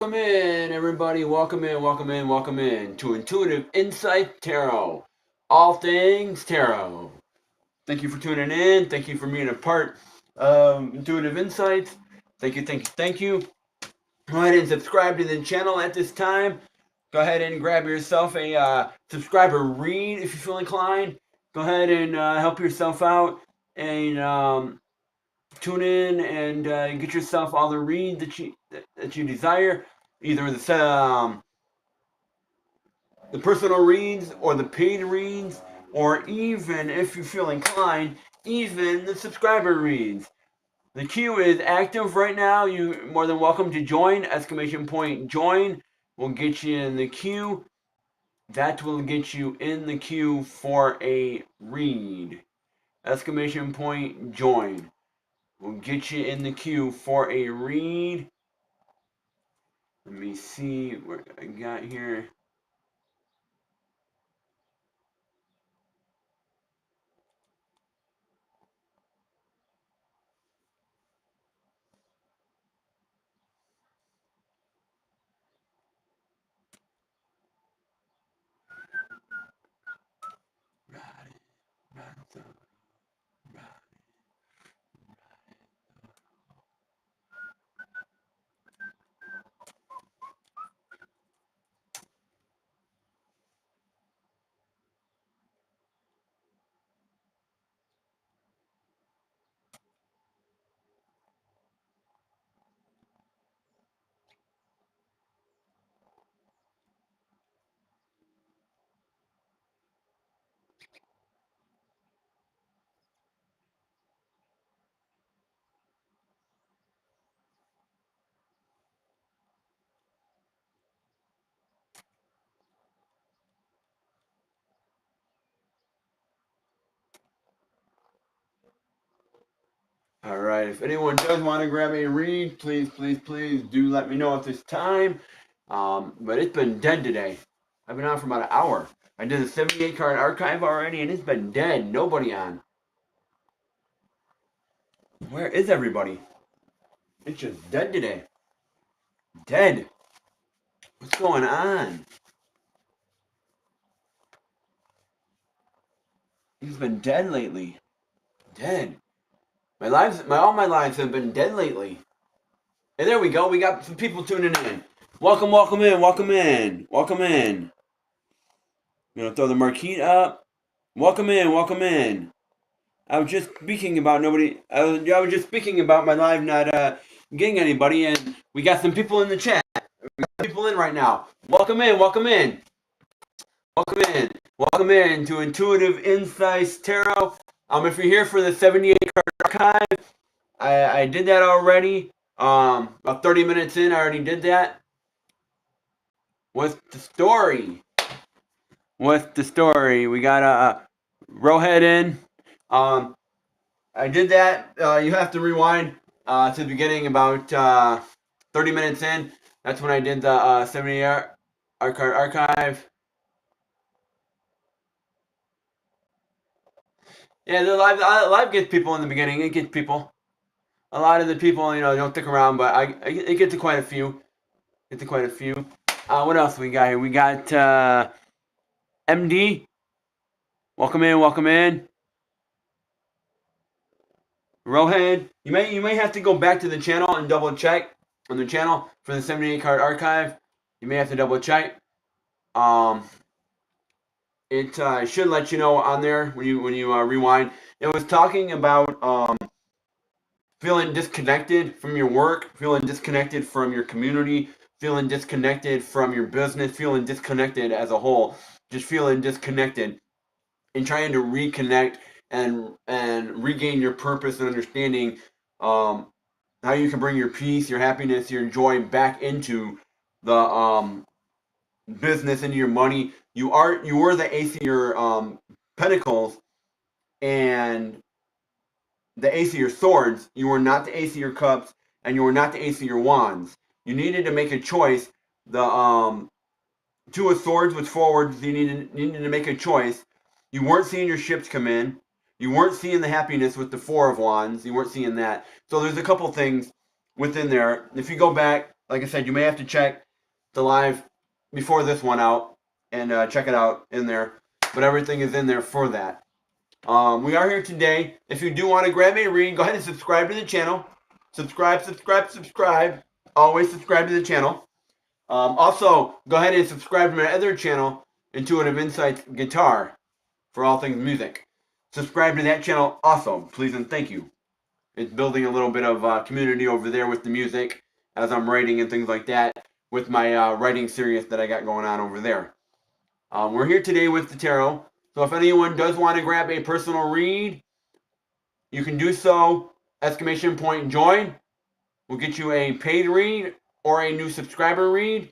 Welcome in, everybody. Welcome in to Intuitive Insight Tarot. All things tarot. Thank you for tuning in. Thank you for being a part of Intuitive Insights. Thank you. Go ahead and subscribe to the channel at this time. Go ahead and grab yourself a subscriber read if you feel inclined. Go ahead and help yourself out and tune in and get yourself all the read that you desire, either the personal reads or the paid reads, or even if you feel inclined, even the subscriber reads. The queue is active right now. You're more than welcome to join. Exclamation point join will get you in the queue. That will get you in the queue for a read. Exclamation point join will get you in the queue for a read. Let me see what I got here. All right, if anyone does want to grab a read, please do let me know at this time. But it's been dead today. I've been on for about an hour. I did the 78 card archive already, and it's been dead. Nobody on. Where is everybody? It's just dead today. Dead. What's going on? It's been dead lately. Dead. All my lives have been dead lately. And there we go. We got some people tuning in. Welcome in. I'm gonna throw the marquee up. Welcome in. I was just speaking about my live not getting anybody, and we got some people in the chat. We got people in right now. Welcome in to Intuitive Insights Tarot. If you're here for the 78 card archive, I did that already. About 30 minutes in, I already did that. What's the story? We got a Rowhead in. I did that. You have to rewind to the beginning about 30 minutes in. That's when I did the 70 card archive. Yeah, the live gets people in the beginning. It gets people. A lot of the people, don't stick around, but it gets to quite a few. What else we got here? We got MD. Welcome in. Rohan, you may have to go back to the channel and double check on the channel for the 78 card archive. You may have to double check. It should let you know on there when you rewind. It was talking about feeling disconnected from your work, feeling disconnected from your community, feeling disconnected from your business, feeling disconnected as a whole, just feeling disconnected, and trying to reconnect and regain your purpose and understanding how you can bring your peace, your happiness, your joy back into the business, into your money. You were the ace of your pentacles and the ace of your swords. You were not the ace of your cups, and you were not the ace of your wands. You needed to make a choice. The two of swords was forward. You needed to make a choice. You weren't seeing your ships come in. You weren't seeing the happiness with the four of wands. You weren't seeing that. So there's a couple things within there. If you go back like I said, you may have to check the live before this one out and check it out in there. But everything is in there for that. We are here today. If you do want to grab a read, go ahead and subscribe to the channel. Subscribe. Always subscribe to the channel. Also, go ahead and subscribe to my other channel, Intuitive Insights Guitar, for all things music. Subscribe to that channel also, please and thank you. It's building a little bit of community over there with the music as I'm writing and things like that with my writing series that I got going on over there. We're here today with the tarot. So if anyone does want to grab a personal read, you can do so. Exclamation point join. We'll get you a paid read or a new subscriber read.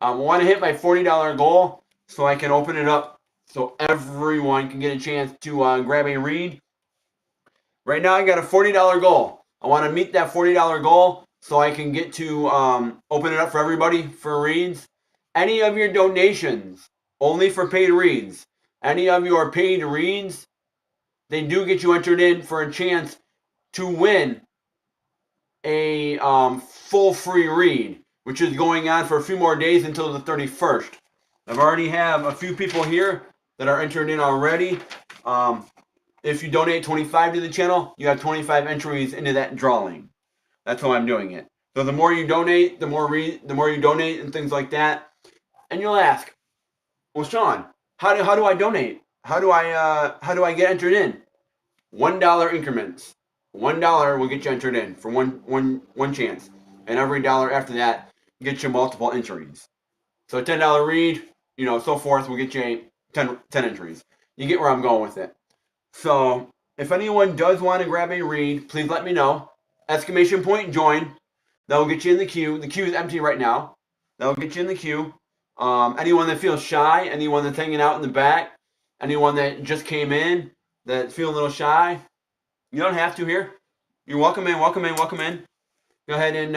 I want to hit my $40 goal so I can open it up so everyone can get a chance to grab a read. Right now I got a $40 goal. I want to meet that $40 goal so I can get to open it up for everybody for reads. Any of your donations, only for paid reads. Any of your paid reads, they do get you entered in for a chance to win a full free read, which is going on for a few more days until the 31st. I've already have a few people here that are entered in already. If you donate 25 to the channel, you have 25 entries into that drawing. That's how I'm doing it. So the more you donate, the more you donate and things like that. And you'll ask, well, Sean, how do I donate? How do I get entered in? $1 increments. $1 will get you entered in for one chance, and every dollar after that gets you multiple entries. So $10 read, so forth, will get you 10 entries. You get where I'm going with it. So if anyone does want to grab a read, please let me know. Exclamation point join. That will get you in the queue. The queue is empty right now. That will get you in the queue. Anyone that feels shy, anyone that's hanging out in the back, anyone that just came in that feel a little shy, you don't have to here. You're welcome in. Go ahead and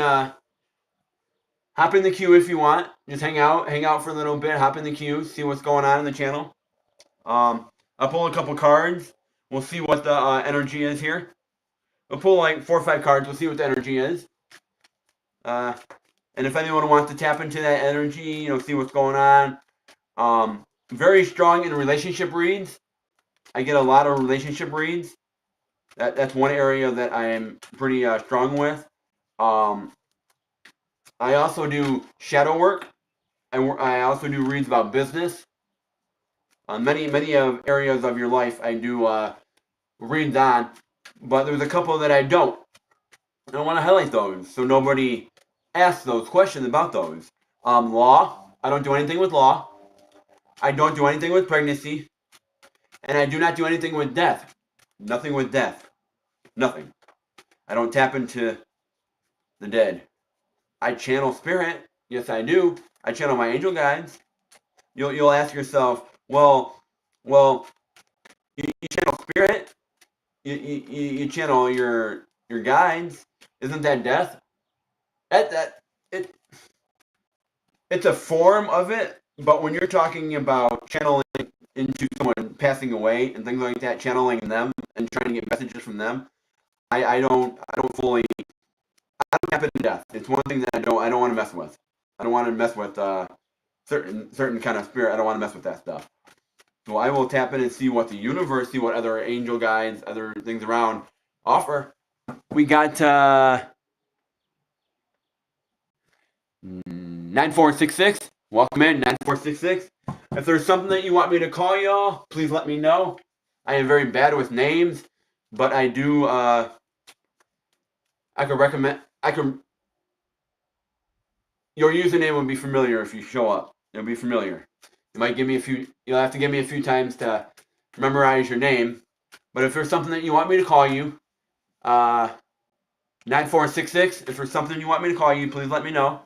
hop in the queue if you want. Just hang out for a little bit, hop in the queue, see what's going on in the channel. I'll pull a couple cards. We'll see what the energy is here. We'll pull like 4 or 5 cards. We'll see what the energy is. And if anyone wants to tap into that energy, see what's going on. Very strong in relationship reads. I get a lot of relationship reads. That's one area that I am pretty strong with. I also do shadow work. I also do reads about business. Many of areas of your life I do reads on, but there's a couple that I don't. I want to highlight those so nobody asks those questions about those. Law. I don't do anything with law. I don't do anything with pregnancy. And I do not do anything with death. Nothing with death. Nothing. I don't tap into the dead. I channel spirit. Yes, I do. I channel my angel guides. You'll ask yourself, well, you channel spirit. You channel your guides. Isn't that death? It's a form of it. But when you're talking about channeling into someone passing away and things like that, channeling them and trying to get messages from them, I don't tap into death. It's one thing that I don't want to mess with. I don't want to mess with certain kind of spirit. I don't want to mess with that stuff. So I will tap in and see what the universe, see what other angel guides, other things around offer. We got 9466. Welcome in, 9466. If there's something that you want me to call y'all, please let me know. I am very bad with names, but I do, I could recommend, your username would be familiar if you show up. It'll be familiar. You'll have to give me a few times to memorize your name. But if there's something that you want me to call you, 9466, if there's something you want me to call you, please let me know.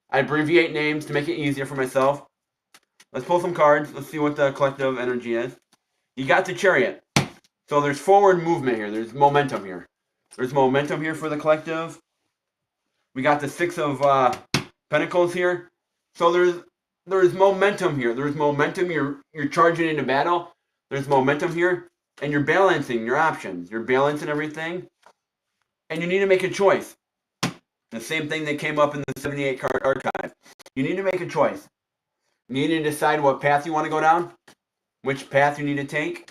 I abbreviate names to make it easier for myself. Let's pull some cards. Let's see what the collective energy is. You got the Chariot. So there's forward movement here. There's momentum here. There's momentum here for the collective. We got the Six of Pentacles here. So there's momentum here. There's momentum. You're charging into battle. There's momentum here. And you're balancing your options. You're balancing everything. And you need to make a choice. The same thing that came up in the 78 card archive. You need to make a choice. You need to decide what path you want to go down, which path you need to take.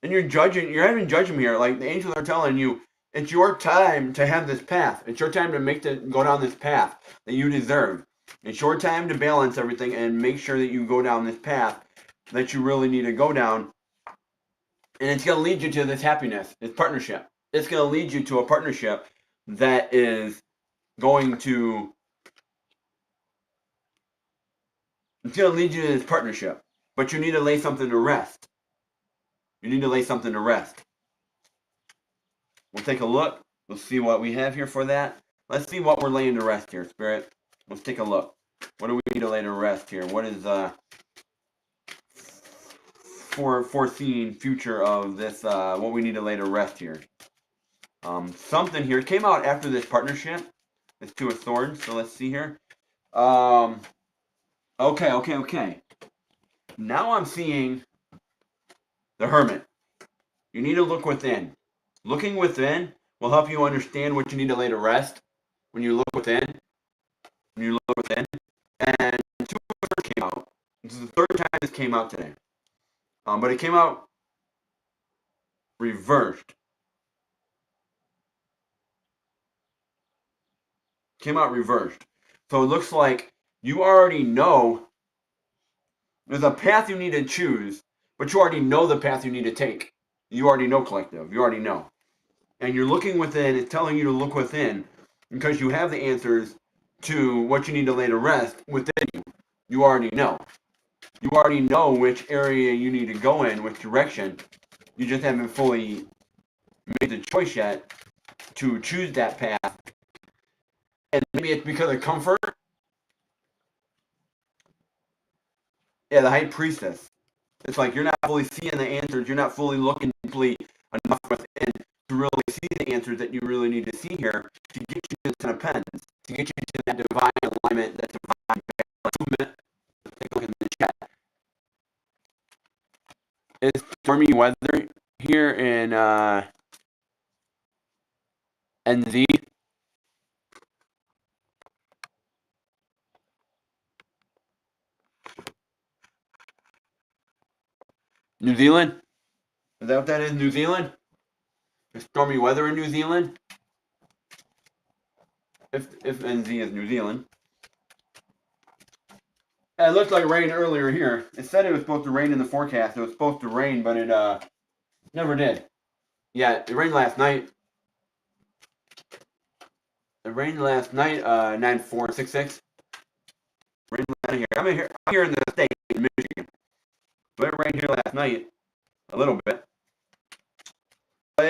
And you're having judgment here. Like the angels are telling you, it's your time to have this path. It's your time to go down this path that you deserve. It's your time to balance everything and make sure that you go down this path that you really need to go down. And it's going to lead you to this happiness, this partnership. It's going to lead you to a partnership that is going to, it's going to lead you to this partnership. But you need to lay something to rest. You need to lay something to rest. We'll take a look. We'll see what we have here for that. Let's see what we're laying to rest here, Spirit. Let's take a look. What do we need to lay to rest here? What is foreseen future of this, what we need to lay to rest here? Something here came out after this partnership. This Two of Swords. So let's see here. Okay. Now I'm seeing the Hermit. You need to look within. Looking within will help you understand what you need to lay to rest. When you look within, and Two of Swords came out. This is the third time this came out today. But it came out reversed. So it looks like you already know there's a path you need to choose, but you already know the path you need to take. You already know, collective. You already know. And you're looking within. It's telling you to look within because you have the answers to what you need to lay to rest within you. You already know. You already know which area you need to go in, which direction. You just haven't fully made the choice yet to choose that path. And maybe it's because of comfort. Yeah, the High Priestess. It's like you're not fully seeing the answers. You're not fully looking deeply enough within to really see the answers that you really need to see here to get you to the Ten of Pens, to get you to that divine alignment, that divine balance. Let's take a look at the chat. It's stormy weather here in NZ. New Zealand? Is that what that is? New Zealand? There's stormy weather in New Zealand? If NZ is New Zealand. It looked like rain earlier here. It said it was supposed to rain in the forecast. It was supposed to rain, but it never did. Yeah, it rained last night. It rained last night, 9466. Rained last night here. I'm here in the state, in Michigan. But it rained here last night, a little bit. But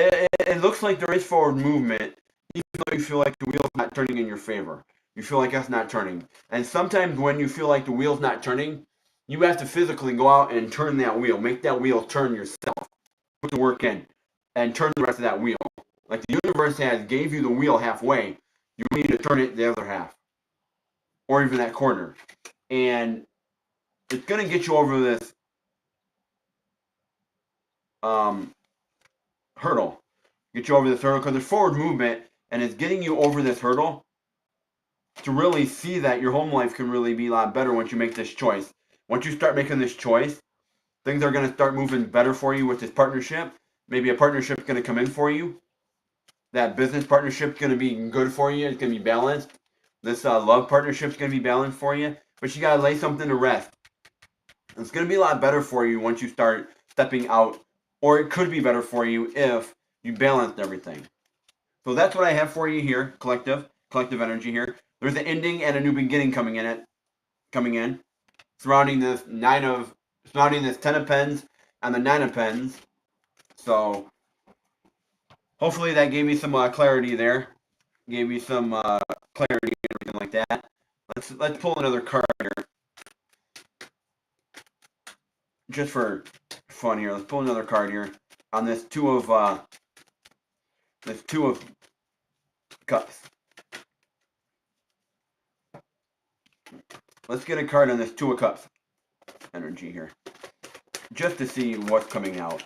it looks like there is forward movement, even though you feel like the wheel's not turning in your favor. You feel like that's not turning. And sometimes when you feel like the wheel's not turning, you have to physically go out and turn that wheel. Make that wheel turn yourself. Put the work in. And turn the rest of that wheel. Like the universe gave you the wheel halfway. You need to turn it the other half. Or even that corner. And it's going to get you over this hurdle. Get you over this hurdle because there's forward movement. And it's getting you over this hurdle to really see that your home life can really be a lot better once you make this choice. Once you start making this choice, things are going to start moving better for you with this partnership. Maybe a partnership is going to come in for you. That business partnership is going to be good for you. It's going to be balanced. This love partnership is going to be balanced for you. But you got to lay something to rest. It's going to be a lot better for you once you start stepping out. Or it could be better for you if you balanced everything. So that's what I have for you here, collective energy here. There's an ending and a new beginning coming in, surrounding this Ten of Pens and the Nine of Pens. So hopefully that gave you some clarity there. Gave you some clarity and everything like that. Let's pull another card here. Just for fun here, let's pull another card here on this Two of Cups. Let's get a card on this Two of Cups energy here, just to see what's coming out.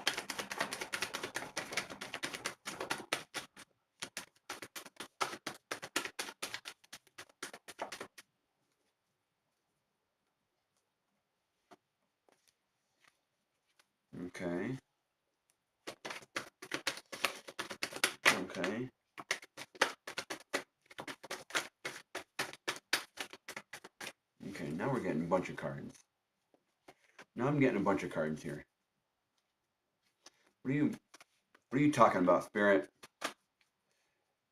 Okay. Okay. Okay, now we're getting a bunch of cards. Now I'm getting a bunch of cards here. What are you talking about, Spirit?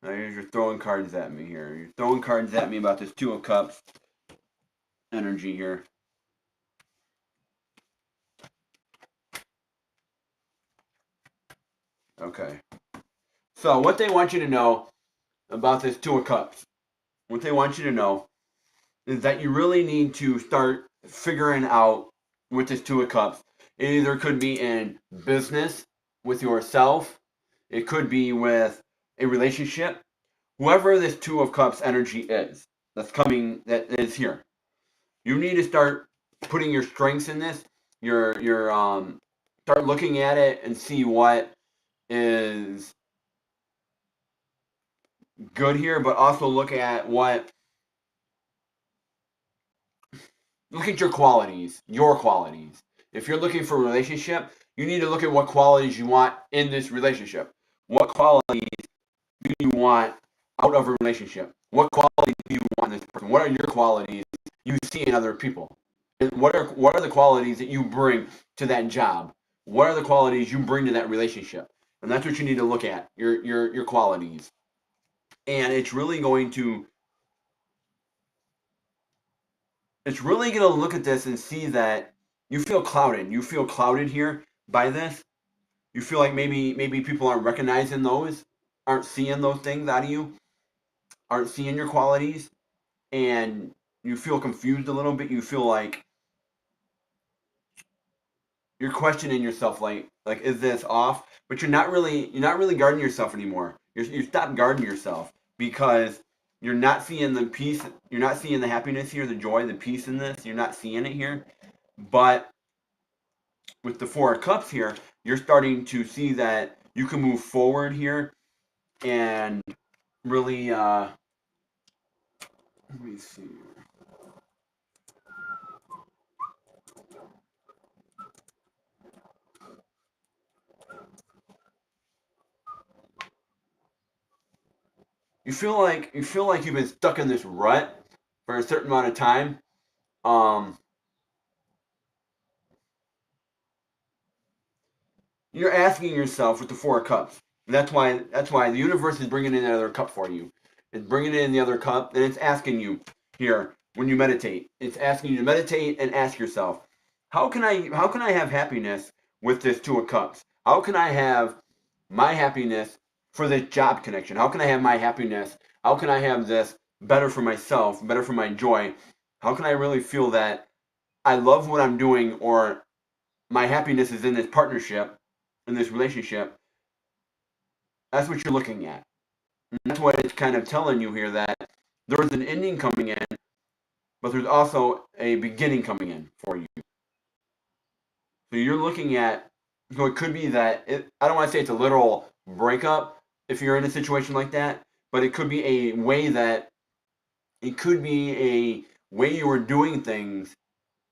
Now you're throwing cards at me here. You're throwing cards at me about this Two of Cups energy here. Okay. So what they want you to know about this Two of Cups, what they want you to know is that you really need to start figuring out with this Two of Cups. It either could be in business with yourself, it could be with a relationship. Whoever this Two of Cups energy is that is here, you need to start putting your strengths in this. Your start looking at it and see what is good here, but also look at your qualities, your qualities. If you're looking for a relationship, you need to look at what qualities you want in this relationship. What qualities do you want out of a relationship? What qualities do you want in this person? What are your qualities you see in other people? And what are the qualities that you bring to that job? What are the qualities you bring to that relationship? And that's what you need to look at, your qualities. And it's really going to look at this and see that you feel clouded. You feel clouded here by this. You feel like maybe people aren't recognizing those, aren't seeing those things out of you, aren't seeing your qualities, and you feel confused a little bit. You feel like you're questioning yourself, like is this off? But you're not really guarding yourself anymore. You stop guarding yourself because you're not seeing the peace. You're not seeing the happiness here, the joy, the peace in this. You're not seeing it here. But with the Four of Cups here, you're starting to see that you can move forward here and really. Let me see. You feel like you've been stuck in this rut for a certain amount of time. Um, you're asking yourself with the Four of Cups. That's why the universe is bringing in another cup for you. It's bringing in the other cup, and it's asking you here when you meditate. It's asking you to meditate and ask yourself, how can I have happiness with this Two of Cups? How can I have my happiness for this job connection? How can I have my happiness? How can I have this better for myself, better for my joy? How can I really feel that I love what I'm doing, or my happiness is in this partnership, in this relationship? That's what you're looking at. And that's what it's kind of telling you here, that there's an ending coming in, but there's also a beginning coming in for you. So you're looking at, so it could be that, I don't want to say it's a literal breakup if you're in a situation like that, but it could be a way you were doing things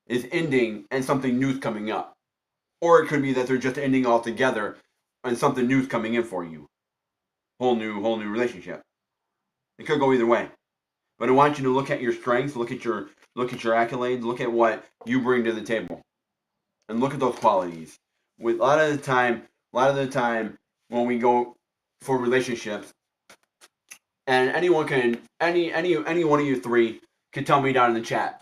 is ending and something new's coming up. Or it could be that they're just ending altogether and something new's coming in for you. Whole new relationship. It could go either way. But I want you to look at your strengths, look at your accolades, look at what you bring to the table, and look at those qualities. With a lot of the time when we go for relationships, and anyone can any one of you three can tell me down in the chat,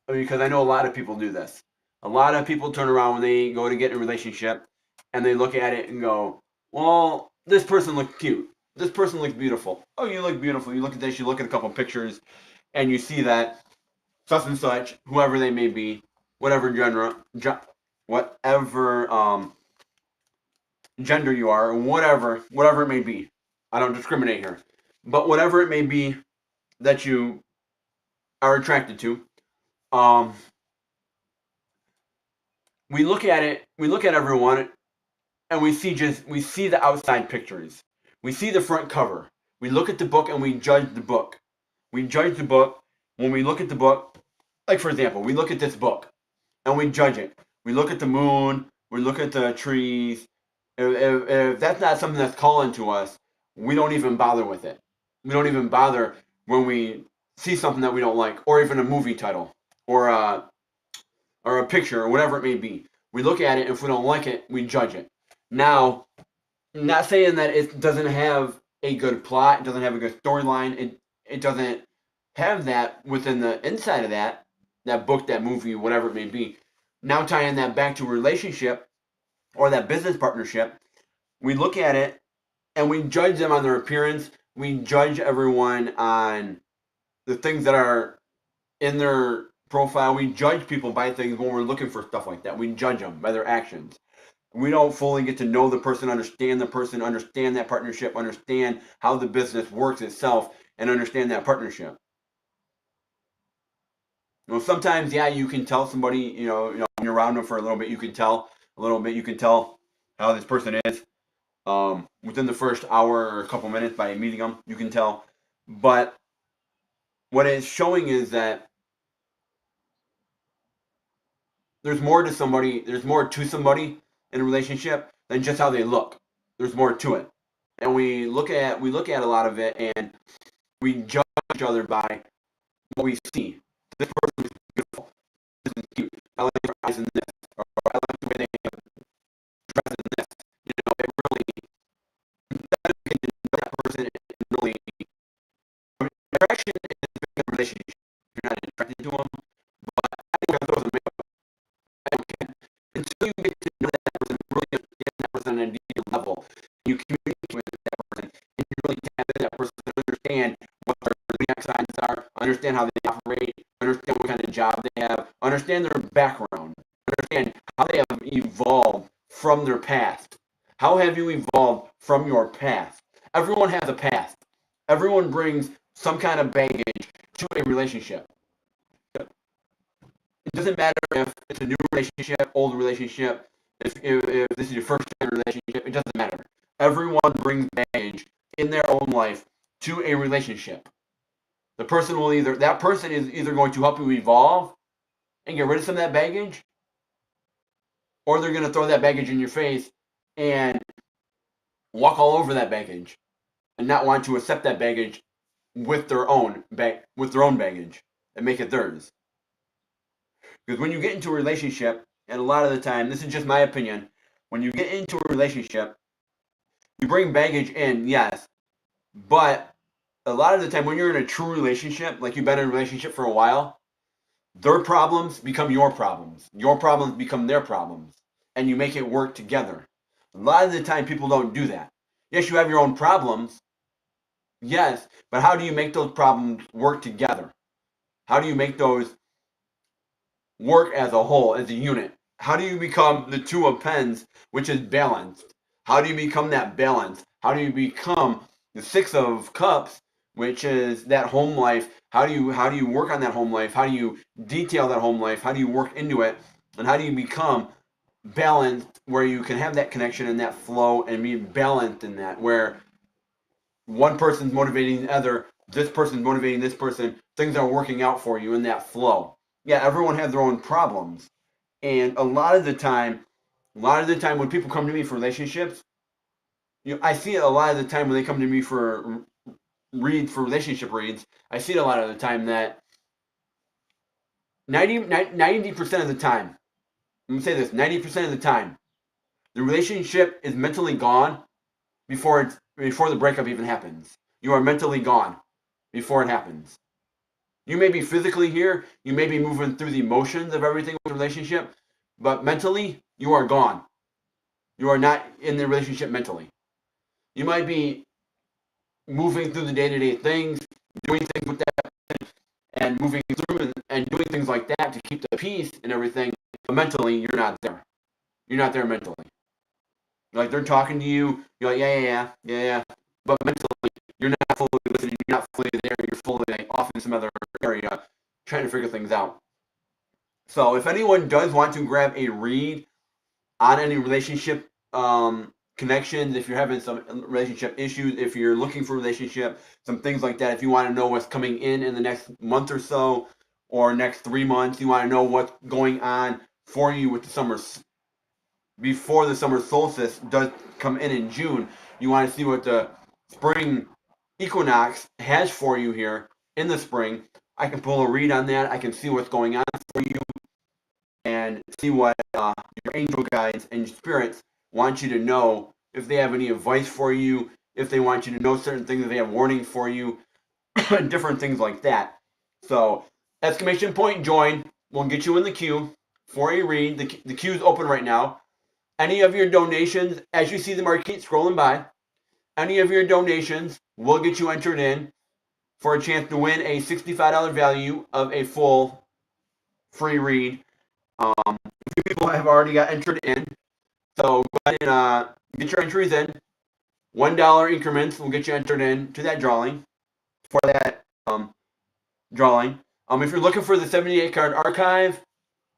because I know a lot of people do this. A lot of people turn around when they go to get in a relationship, and they look at it and go, "Well, this person looks cute. This person looks beautiful. Oh, you look beautiful. You look at this. You look at a couple pictures, and you see that such and such, whoever they may be, whatever whatever gender you are, whatever it may be. I don't discriminate here, but whatever it may be that you are attracted to, um, we look at it. We look at everyone, and we see the outside pictures. We see the front cover. We look at the book and we judge the book. We judge the book when we look at the book. Like, for example, we look at this book and we judge it. We look at the moon, we look at the trees. If that's not something that's calling to us, we don't even bother with it. We don't even bother when we see something that we don't like, or even a movie title, or a picture, or whatever it may be. We look at it, and if we don't like it, we judge it. Now, I'm not saying that it doesn't have a good plot, it doesn't have a good storyline, it doesn't have that within the inside of that book, that movie, whatever it may be. Now tying that back to a relationship or that business partnership, we look at it and we judge them on their appearance. We judge everyone on the things that are in their profile. We judge people by things when we're looking for stuff like that. We judge them by their actions. We don't fully get to know the person, understand that partnership, understand how the business works itself, and understand that partnership. Sometimes, yeah, you can tell somebody, when you're around them for a little bit, you can tell how this person is. Within the first hour or a couple minutes by meeting them, you can tell. But what it's showing is that there's more to somebody in a relationship than just how they look. There's more to it. And we look at a lot of it, and we judge each other by what we see. This person is beautiful. This is cute. I like their eyes in this, or I like the way they dress in this. It really get to know that person and really attraction is a big relationship. You're not attracted to them, but I think I throw some makeup. I don't care. Until you get to know that person, really understand that person on a deeper level, you communicate with that person, and you really tap into that person to understand what their zodiac signs are, understand how they operate, understand what kind of job they have, understand their background, understand how they have evolved from their past. How have you evolved from your past? Everyone has a past. Everyone brings some kind of baggage to a relationship. It doesn't matter if it's a new relationship, old relationship, if this is your first time relationship, it doesn't matter. Everyone brings baggage in their own life to a relationship. That person is either going to help you evolve and get rid of some of that baggage, or they're going to throw that baggage in your face and walk all over that baggage and not want to accept that baggage with their own baggage and make it theirs. Because when you get into a relationship, and a lot of the time, this is just my opinion, when you get into a relationship, you bring baggage in, yes, but a lot of the time when you're in a true relationship, like you've been in a relationship for a while, their problems become your problems become their problems, and you make it work together. A lot of the time people don't do that. Yes, you have your own problems, yes, but how do you make those problems work together? How do you make those work as a whole, as a unit? How do you become the two of pens, which is balanced? How do you become that balance? How do you become the six of cups, which is that home life? How do you work on that home life? How do you detail that home life? How do you work into it? And how do you become balanced where you can have that connection and that flow and be balanced in that, where one person's motivating the other, this person's motivating this person, things are working out for you in that flow. Yeah, everyone has their own problems. And a lot of the time when people come to me for relationships, I see it a lot of the time when they come to me for relationship reads, I see it a lot of the time that 90% of the time, I'm going to say this, 90% of the time, the relationship is mentally gone before the breakup even happens. You are mentally gone before it happens. You may be physically here, you may be moving through the emotions of everything with the relationship, but mentally, you are gone. You are not in the relationship mentally. You might be moving through the day-to-day things, doing things with that, and moving through and doing things like that to keep the peace and everything, but mentally, you're not there. You're not there mentally. Like, they're talking to you, you're like, yeah, but mentally, you're not fully listening, you're not fully there, you're fully off in some other area, trying to figure things out. So if anyone does want to grab a read on any relationship connections, if you're having some relationship issues, if you're looking for a relationship, some things like that, if you want to know what's coming in the next month or so, or next 3 months, you want to know what's going on for you with the summer before the summer solstice does come in June. You want to see what the spring equinox has for you here in the spring. I can pull a read on that. I can see what's going on for you and see what your angel guides and your spirits want you to know, if they have any advice for you, if they want you to know certain things, if they have warnings for you, different things like that. So, exclamation point join will get you in the queue for a read. The queue is open right now. Any of your donations, as you see the marquee scrolling by, any of your donations will get you entered in for a chance to win a $65 value of a full free read. A few people have already got entered in, so go ahead and get your entries in. $1 increments will get you entered in to that drawing. For that drawing, if you're looking for the 78 card archive,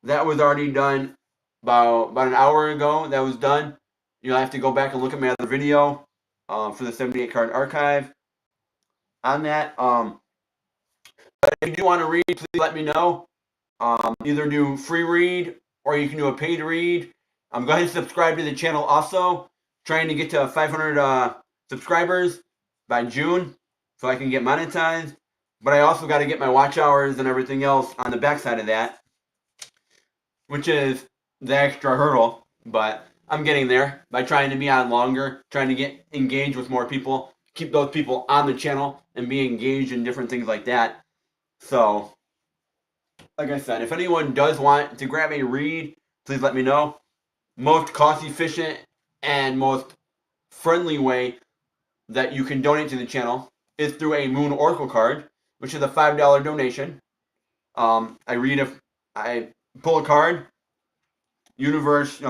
that was already done about an hour ago. That was done. You'll have to go back and look at my other video for the 78 card archive on that. But if you do want to read, please let me know. Either do free read or you can do a paid read. Go ahead and subscribe to the channel also. Trying to get to 500 subscribers by June so I can get monetized. But I also got to get my watch hours and everything else on the backside of that, which is the extra hurdle. But I'm getting there by trying to be on longer, trying to get engaged with more people, keep those people on the channel and be engaged in different things like that. So, like I said, if anyone does want to grab a read, please let me know. Most cost efficient and most friendly way that you can donate to the channel is through a Moon Oracle card, which is a $5 donation. I pull a card, universe,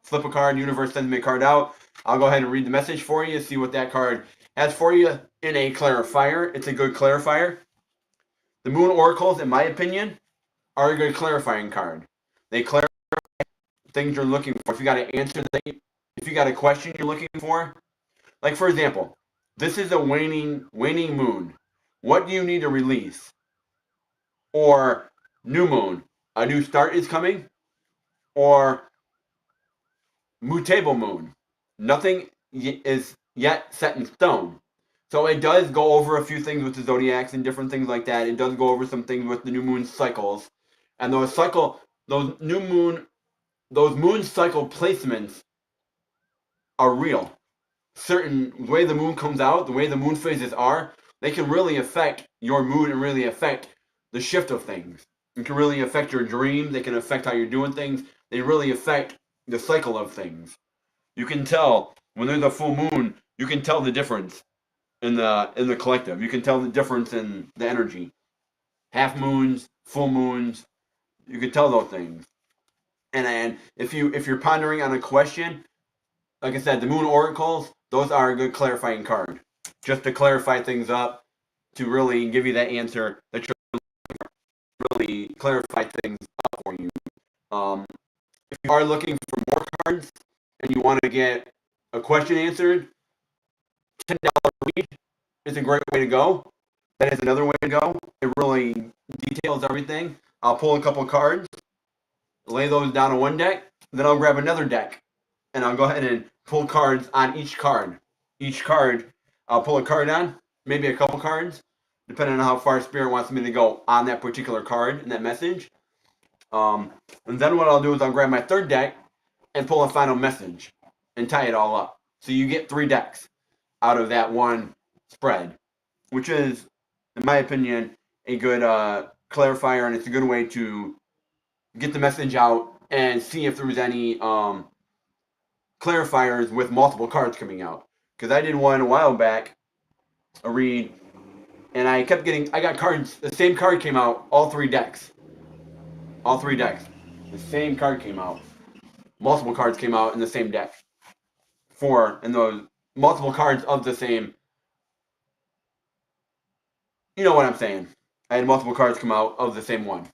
flip a card, universe sends me a card out. I'll go ahead and read the message for you, see what that card has for you in a clarifier. It's a good clarifier. The Moon Oracles, in my opinion, are a good clarifying card. They clarify things you're looking for. If you got an answer, if you got a question you're looking for, like for example, this is a waning moon. What do you need to release? Or new moon, a new start is coming. Or mutable moon, nothing is yet set in stone. So it does go over a few things with the zodiacs and different things like that. It does go over some things with the new moon cycles, and those moon cycle placements are real. Certain way the moon comes out, the way the moon phases are, they can really affect your mood and really affect the shift of things. It can really affect your dreams. They can affect how you're doing things. They really affect the cycle of things. You can tell when there's a full moon. You can tell the difference in the collective. You can tell the difference in the energy. Half moons, full moons. You can tell those things. And if you're pondering on a question, like I said, the Moon Oracles, those are a good clarifying card, just to clarify things up, to really give you that answer that you're really clarify things up for you. If you are looking for more cards and you want to get a question answered, $10 read is a great way to go. That is another way to go. It really details everything. I'll pull a couple cards, lay those down on one deck, then I'll grab another deck, and I'll go ahead and pull cards on each card. Each card, I'll pull a card on, maybe a couple cards, depending on how far Spirit wants me to go on that particular card and that message. And then what I'll do is I'll grab my third deck and pull a final message and tie it all up. So you get 3 decks out of that one spread, which is, in my opinion, a good clarifier, and it's a good way to get the message out and see if there's any clarifiers with multiple cards coming out. Because I did one a while back, a read, and I got cards, the same card came out, all 3 decks. All 3 decks. The same card came out. Multiple cards came out in the same deck. 4, and those multiple cards of the same. You know what I'm saying. I had multiple cards come out of the same one.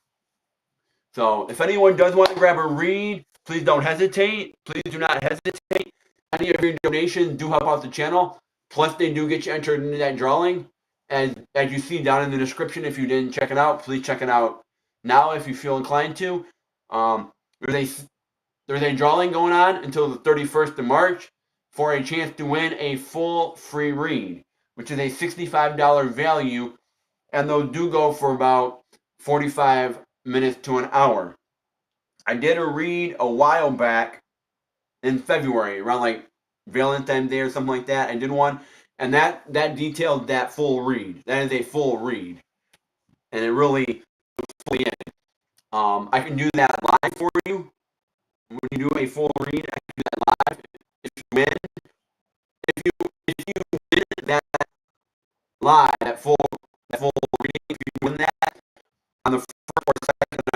So if anyone does want to grab a read, please don't hesitate. Please do not hesitate. Any of your donations do help out the channel. Plus, they do get you entered into that drawing. And as you see down in the description, if you didn't check it out, please check it out now if you feel inclined to. There's There's a drawing going on until the 31st of March for a chance to win a full free read, which is a $65 value, and those do go for about 45 minutes to an hour. I did a read a while back in February, around like Valentine's Day or something like that. I did one, and that detailed that full read. That is a full read, and it really fully in. I can do that live for you. When you do a full read, I can do that live. If you win, if you win that live, that full reading, if you win that on the first or second of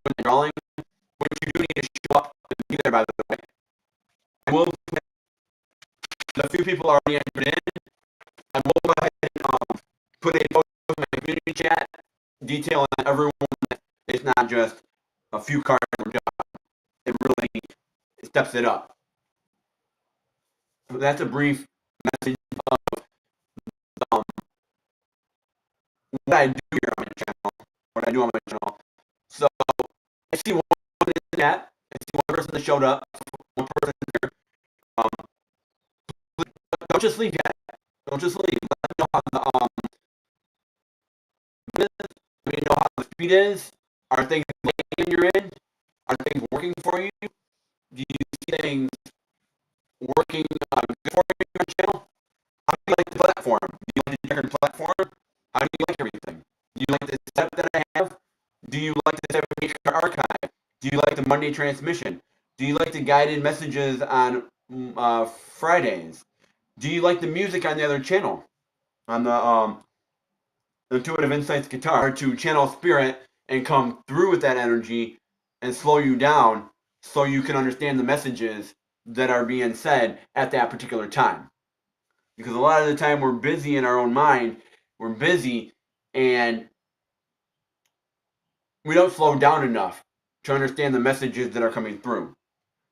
the drawing, what you do need to show up and be there, by the way. I will put a few people already entered in. I will go ahead and put a post in my community chat detailing everyone that it's not just a few cards we're done. It really steps it up. So that's a brief message of what I do here on my channel. What I do on my channel. So I see one in the chat. I see one person that showed up. One person here. Don't just leave yet. Don't just leave. Let me know how let me know how the speed is. Are things you're in? Are things working for you? Do you see things working good for you on your channel? How do you like the platform? Do you like the different platform? How do you like everything? Do you like the setup that I have? Do you like the 7-card archive? Do you like the Monday transmission? Do you like the guided messages on Fridays? Do you like the music on the other channel? On the Intuitive Insights guitar to channel spirit and come through with that energy and slow you down so you can understand the messages that are being said at that particular time. Because a lot of the time we're busy in our own mind, we're busy, and we don't slow down enough to understand the messages that are coming through.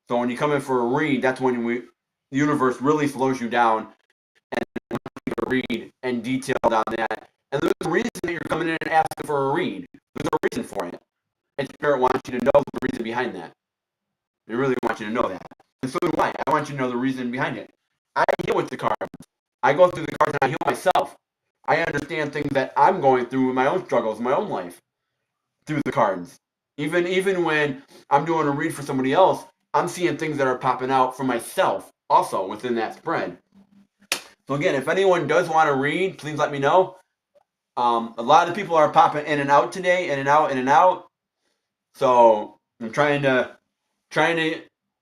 So when you come in for a read, that's when the universe really slows you down and read and detail on that. And there's a reason that you're coming in and asking for a read. There's a reason for it. And Spirit wants you to know the reason behind that. They really want you to know that. And so do I. I want you to know the reason behind it. I heal with the cards. I go through the cards and I heal myself. I understand things that I'm going through in my own struggles, in my own life, through the cards. Even when I'm doing a read for somebody else, I'm seeing things that are popping out for myself also within that spread. So again, if anyone does want to read, please let me know. A lot of people are popping in and out today, in and out, in and out. So I'm trying to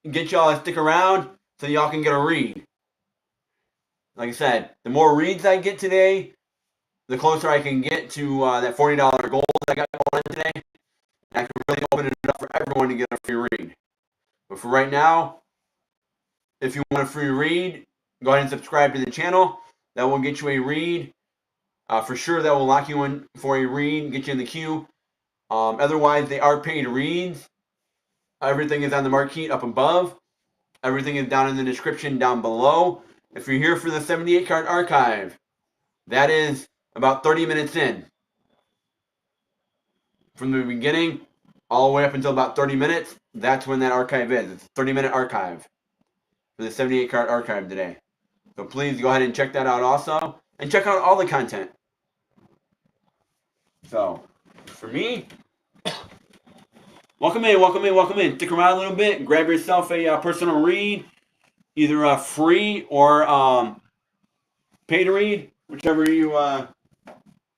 get y'all to stick around so y'all can get a read. Like I said, the more reads I get today, the closer I can get to that $40 goal that I got going today. And I can really open it up for everyone to get a free read. But for right now, if you want a free read, go ahead and subscribe to the channel. That will get you a read. For sure, that will lock you in for a read, get you in the queue. Otherwise, they are paid reads. Everything is on the marquee up above. Everything is down in the description down below. If you're here for the 78-card archive, that is about 30 minutes in. From the beginning all the way up until about 30 minutes, that's when that archive is. It's a 30-minute archive for the 78-card archive today. So please go ahead and check that out also. And check out all the content. So, for me, welcome in, welcome in, welcome in. Stick around a little bit. Grab yourself a personal read, either free or pay to read, whichever you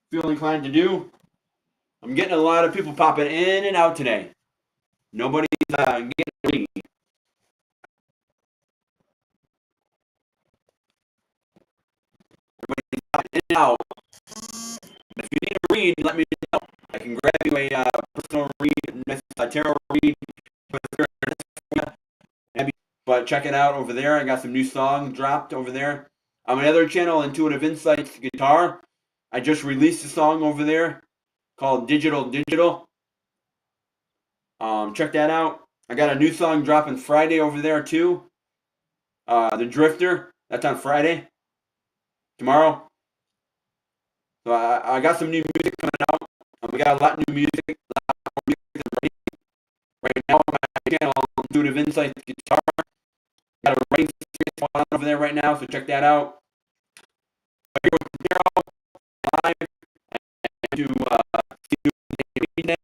feel inclined to do. I'm getting a lot of people popping in and out today. Nobody's getting a read. Everybody's popping in and out. If you need a read, let me know. I can grab you a personal read, a tarot read. But check it out over there. I got some new songs dropped over there. On my other channel, Intuitive Insights Guitar, I just released a song over there called Digital Digital. Check that out. I got a new song dropping Friday over there too. The Drifter. That's on Friday. Tomorrow. So I got some new music coming out. We got a lot of new music. Right now on my channel, Intuitive of insight guitar. Got a writing series going on over there right now, so check that out. Here with Miro, live to see you today.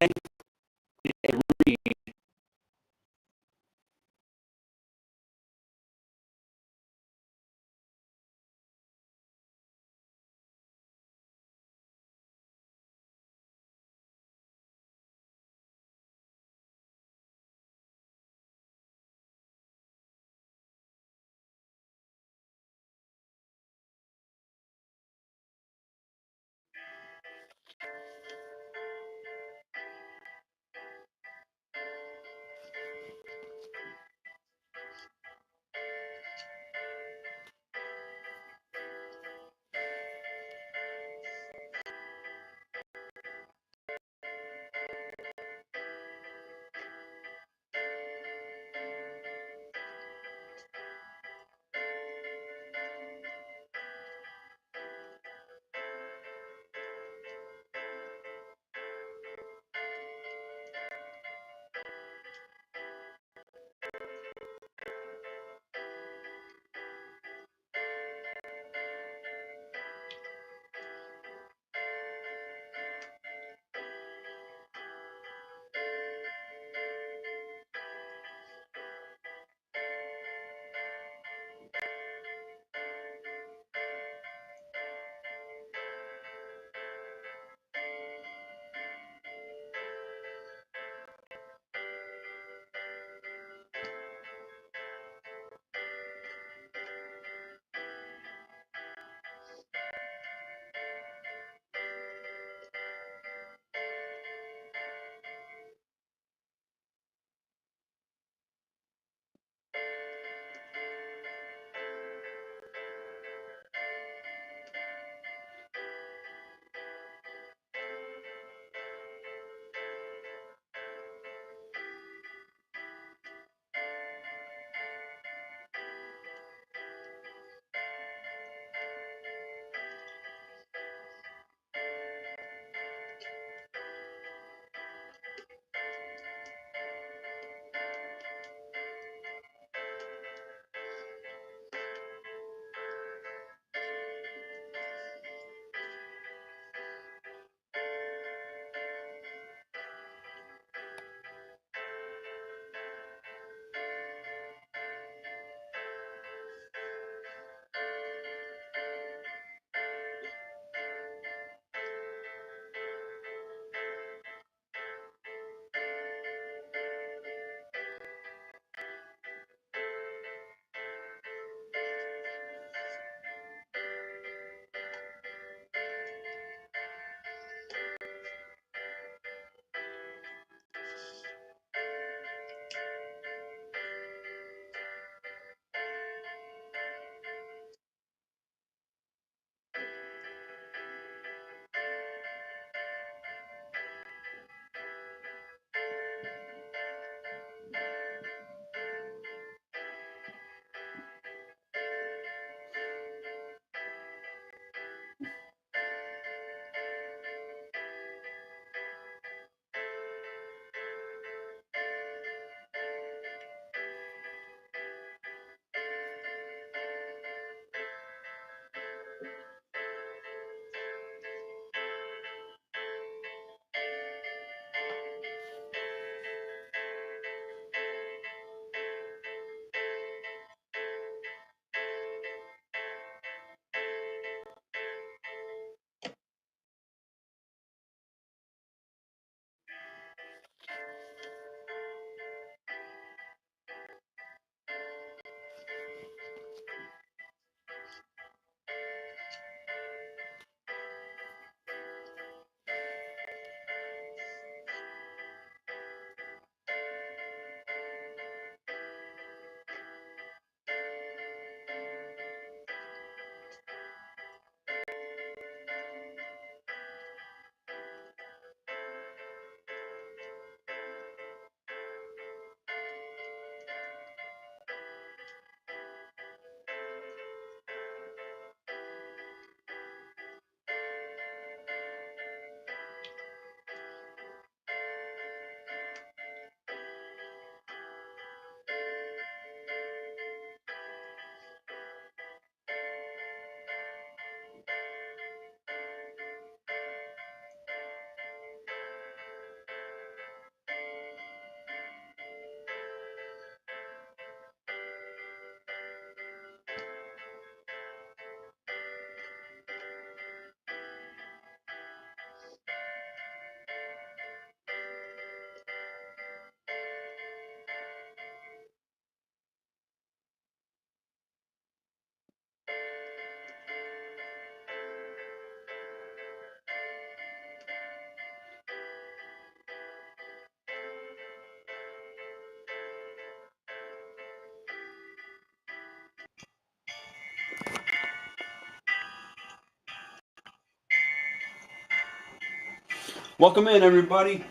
Welcome in, everybody.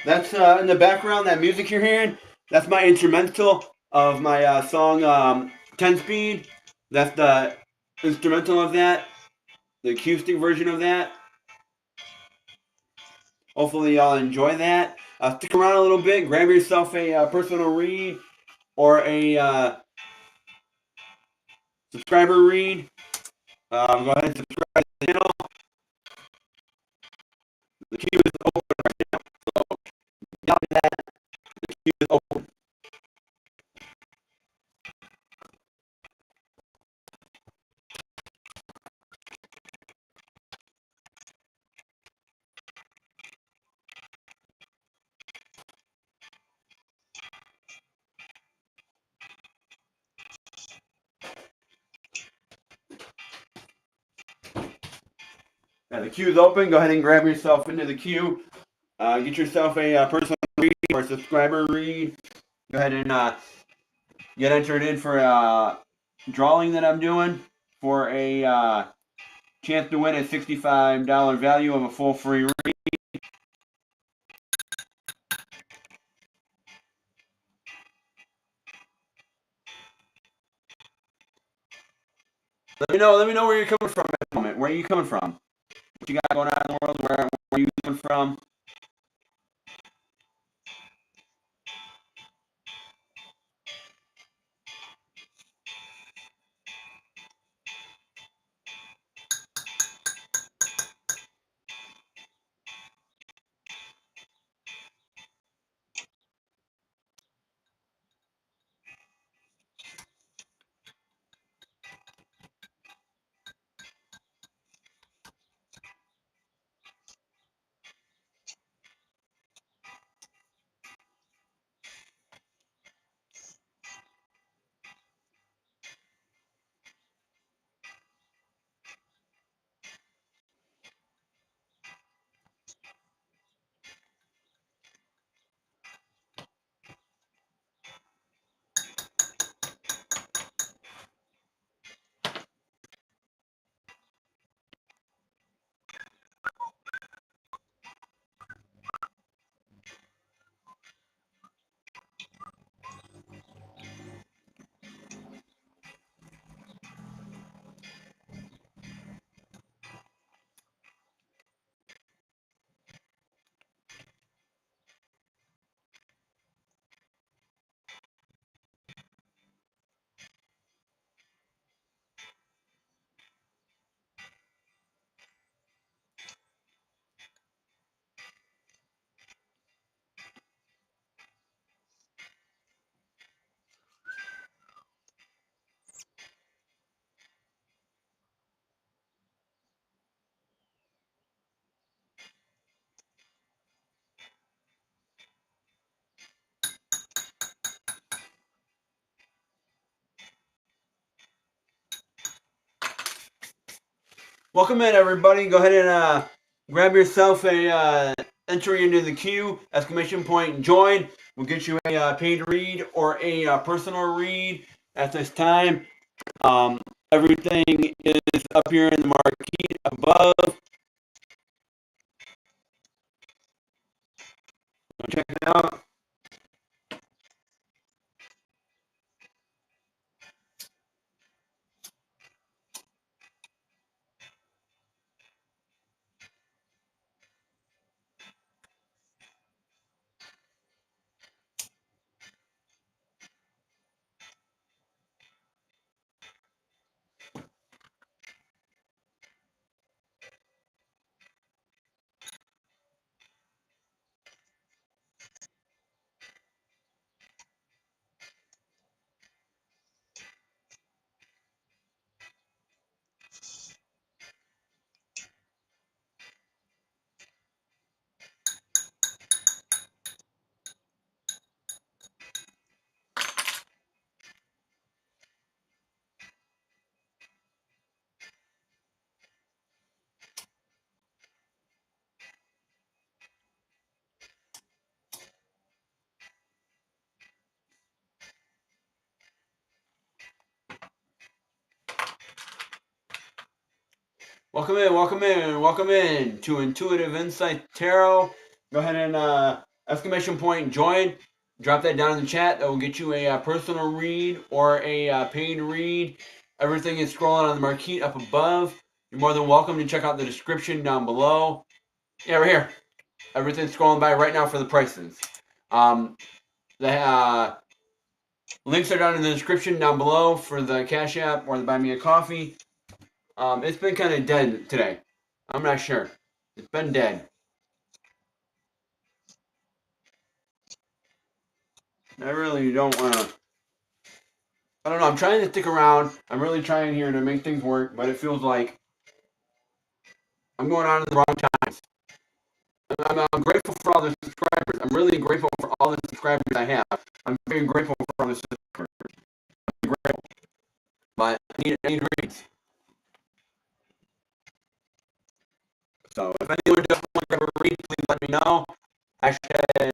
That's in the background, that music you're hearing, that's my instrumental of my song 10 Speed. That's the instrumental of that, the acoustic version of that. Hopefully, y'all enjoy that. Stick around a little bit, grab yourself a personal read or a subscriber read. Go ahead and subscribe to the channel. The queue is open right now. So, beyond that, the queue is open. Now, the queue is open. Go ahead and grab yourself into the queue. Get yourself a personal read or subscriber read. Go ahead and get entered in for a drawing that I'm doing for a chance to win a $65 value of a full free read. Let me know where you're coming from at the moment. Where are you coming from? What you got going on in the world? Where are you coming from? Welcome in, everybody. Go ahead and grab yourself a entry into the queue, exclamation point join. We'll get you a paid read or a personal read at this time. Everything is up here in the marquee above. Check it out. Welcome in to Intuitive Insight Tarot. Go ahead and exclamation point join. Drop that down in the chat. That will get you a personal read or a paid read. Everything is scrolling on the marquee up above. You're more than welcome to check out the description down below. Yeah, right here. Everything's scrolling by right now for the prices. The links are down in the description down below for the Cash App or the Buy Me a Coffee. It's been kind of dead today. I'm not sure. It's been dead. I really don't want to. I don't know. I'm trying to stick around. I'm really trying here to make things work, but it feels like I'm going on at the wrong times. I'm grateful for all the subscribers. I'm really grateful for all the subscribers I have. I'm very grateful for all the subscribers. I'm grateful. But I need reads. So if anyone does want to grab a read, please let me know. Hashtag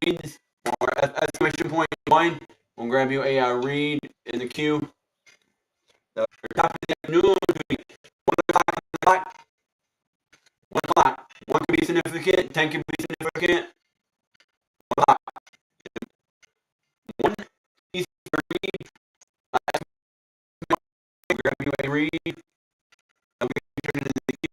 reads or exclamation point join. We'll grab you a read in the queue. Top of the afternoon, 1 o'clock. 1 o'clock. 1 can be significant, 10 can be significant. 1 o'clock. 1 piece of read. Grab you a read. I'll be turning in the queue.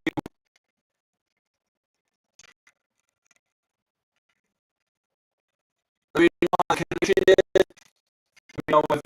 Let me know what the connection is. Let me know with